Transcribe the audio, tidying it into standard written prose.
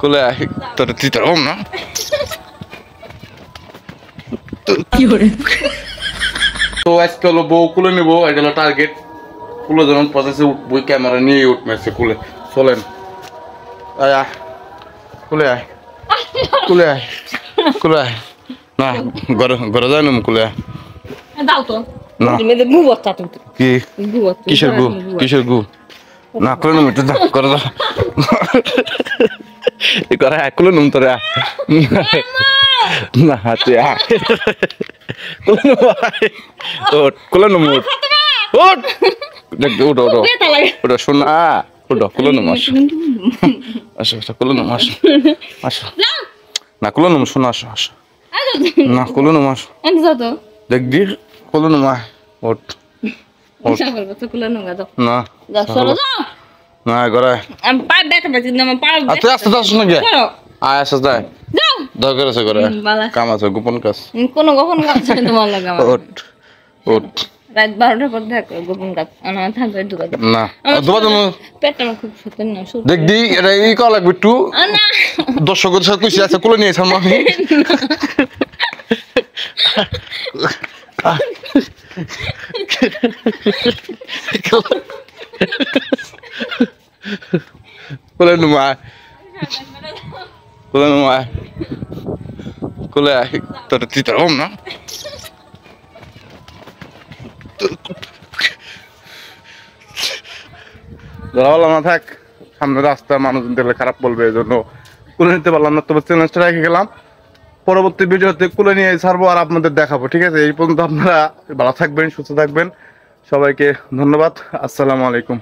কোলে তোর তিতার হম না তো আজকে হলো বউ কুলে নিবো, এটা হলো টার্গেট। কুলে যখন পঁচাশে উঠবো ক্যামেরা নিয়ে উঠমেছে কুলে। চলেন আয় কুলে আয়, কুলে আয়, কুলে আয়। না ঘরে ঘরে যাই না কুলে আয়। দাও তো না কি কিসের গু, কিসের গু? না কুলে নুম একটু করে দাও করে কুলে নুম তোরে না তুই কুলে নুম ওঠ, কুলে নুম ওঠ, ওঠ দেখ উঠো উঠো ওটা শোনা ওটা কুলে নুম আসো আসো আসো কুলে নুম আসো আসো না কুলে নুম শোনা আসো আসো না কুলে নুম আসো দেখ দি কুলে নুম আয় ওঠ না না ঘরে তুই আসতে যাস নাকি? আয় আসতে যায় দরকার আছে করে কাম আছে গোপন কাজ কোন গোপন কাজ তোমার লাগে ওঠ ওঠ রাত 12টার পর দেখো গোপন কাজ আমার থাকবে দুটো না দুটো পেটটা আমার খুব সত্যি না দেখ দি এটা ই কল লাগবে একটু না দর্শকের সাথে কইছি আছে কোলে নিয়েছ আমি কোলে নুমা কোলে নুমা কোলে তোর তিতার হম না ধরা না থাক সামনে রাস্তা মানুষজন দেখলে খারাপ বলবে, এই জন্য কুলে নিতে পারলাম না। তবে চ্যালেঞ্জটা রেখে গেলাম, পরবর্তী ভিডিওতে কুলে নিয়ে ছাড়বো আর আপনাদের দেখাবো। ঠিক আছে, এই পর্যন্ত আপনারা ভালো থাকবেন, সুস্থ থাকবেন। সবাইকে ধন্যবাদ। আসসালামু আলাইকুম।